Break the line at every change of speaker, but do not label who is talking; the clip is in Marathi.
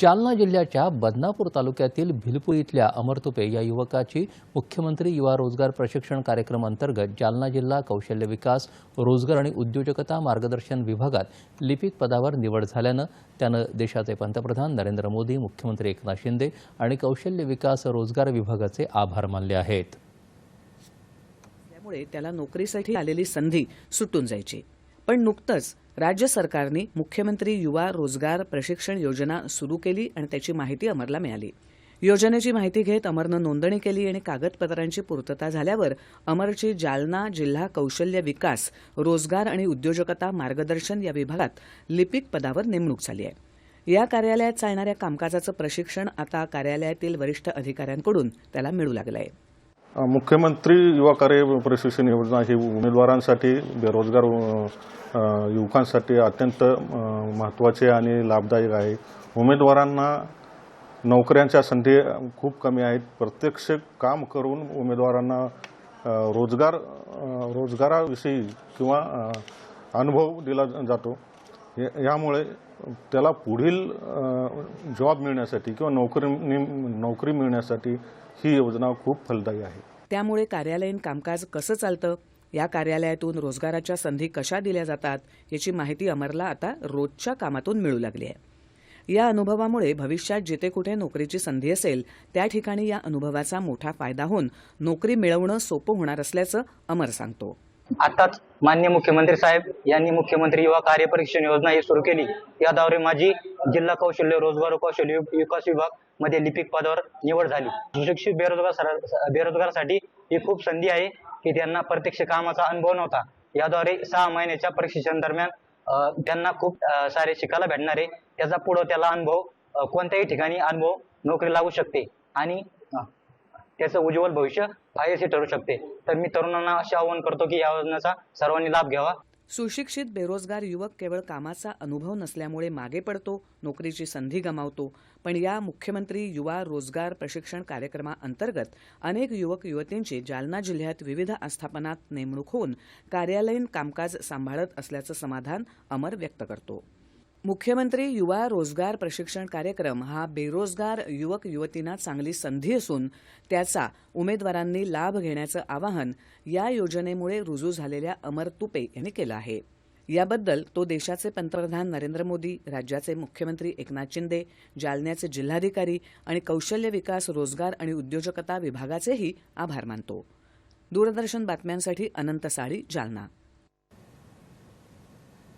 जालना जिल्ह्याच्या बदनापूर तालुक्यातील भिलपूर इथल्या अमर तुपे या युवकाची मुख्यमंत्री युवा रोजगार प्रशिक्षण कार्यक्रम अंतर्गत जालना जिल्हा कौशल्य विकास रोजगार आणि उद्योजकता मार्गदर्शन विभागात लिपिक पदावर निवड झाल्यानं त्यानं देशाचे पंतप्रधान नरेंद्र मोदी, मुख्यमंत्री एकनाथ शिंदे आणि कौशल्य विकास रोजगार विभागाचे आभार मानले आहेत।
त्यामुळे त्याला नोकरीसाठी आलेली संधी सुटून जायची, पण नुकतंच राज्य सरकारने मुख्यमंत्री युवा रोजगार प्रशिक्षण योजना सुरू केली आणि त्याची माहिती अमरला मिळाली। योजनेची माहिती घेत अमरनं नोंदणी केली आणि कागदपत्रांची पूर्तता झाल्यावर अमरची जालना जिल्हा कौशल्य विकास रोजगार आणि उद्योजकता मार्गदर्शन या विभागात लिपिक पदावर नेमणूक झाली आहे। या कार्यालयात चालणाऱ्या कामकाजाचं प्रशिक्षण आता कार्यालयातील वरिष्ठ अधिकाऱ्यांकडून त्याला मिळू लागलं आहे।
मुख्यमंत्री युवा कार्य प्रशिक्षण योजना ही उमेदवारांसाठी बेरोजगार युवकांसाठी अत्यंत महत्त्वाची आणि लाभदायक आहे। उमेदवारांना नोकऱ्यांच्या संधी खूप कमी आहेत। प्रत्यक्ष काम करून उमेदवारांना रोजगाराविषयी किंवा अनुभव दिला जातो। यामुळे त्याला पुढील जॉब मिळण्यासाठी किंवा नोकरी मिळण्यासाठी ही योजना खूप फलदायी आहे।
त्यामुळे कार्यालयीन कामकाज कसं चालतं, या कार्यालयातून रोजगाराच्या संधी कशा दिल्या जातात याची माहिती अमरला आता रोजच्या कामातून मिळू लागली आहे। या अनुभवामुळे भविष्यात जिथे कुठे नोकरीची संधी असेल त्या ठिकाणी या अनुभवाचा मोठा फायदा होऊन नोकरी मिळवणं सोपं होणार असल्याचं अमर सांगतो।
आताच माननीय मुख्यमंत्री साहेब यांनी मुख्यमंत्री युवा कार्य प्रशिक्षण योजना ही सुरू केली। याद्वारे माझी जिल्हा कौशल्य रोजगार कौशल्य विकास विभाग मध्ये लिपिक पदावर निवड झाली। सुशिक्षित बेरोजगारासाठी ही खूप संधी आहे की त्यांना प्रत्यक्ष कामाचा अनुभव नव्हता। याद्वारे 6 महिन्याच्या प्रशिक्षण दरम्यान त्यांना खूप सारे शिकायला भेटणार आहे। त्याचा पुढे त्याला अनुभव कोणत्याही ठिकाणी अनुभव नोकरी लागू शकते आणि त्याचं उज्ज्वल भविष्य फायदेशीर ठरू शकते। तर मी तरुणांना असे आवाहन करतो की या योजनेचा सर्वांनी लाभ घ्यावा।
सुशिक्षित बेरोजगार युवक केवळ कामाचा अनुभव नसल्यामुळे मागे पडतो, नोकरीची संधी गमावतो, पण या मुख्यमंत्री युवा रोजगार प्रशिक्षण कार्यक्रमाअंतर्गत अनेक युवक युवतींची जालना जिल्ह्यात विविध आस्थापनात नेमणूक होऊन कार्यालयीन कामकाज सांभाळत असल्याचं समाधान अमर व्यक्त करतो। मुख्यमंत्री युवा रोजगार प्रशिक्षण कार्यक्रम हा बेरोजगार युवक युवतींना चांगली संधी असून त्याचा उमेदवारांनी लाभ घेण्याचं आवाहन या योजनेमुळे रुजू झालेल्या अमर तुपे यांनी केलं आहे। याबद्दल तो देशाचे पंतप्रधान नरेंद्र मोदी, राज्याचे मुख्यमंत्री एकनाथ शिंदे, जालन्याचे जिल्हाधिकारी आणि कौशल्य विकास रोजगार आणि उद्योजकता विभागाचेही आभार मानतो। दूरदर्शन बातम्यांसाठी अनंत साळी, जालना।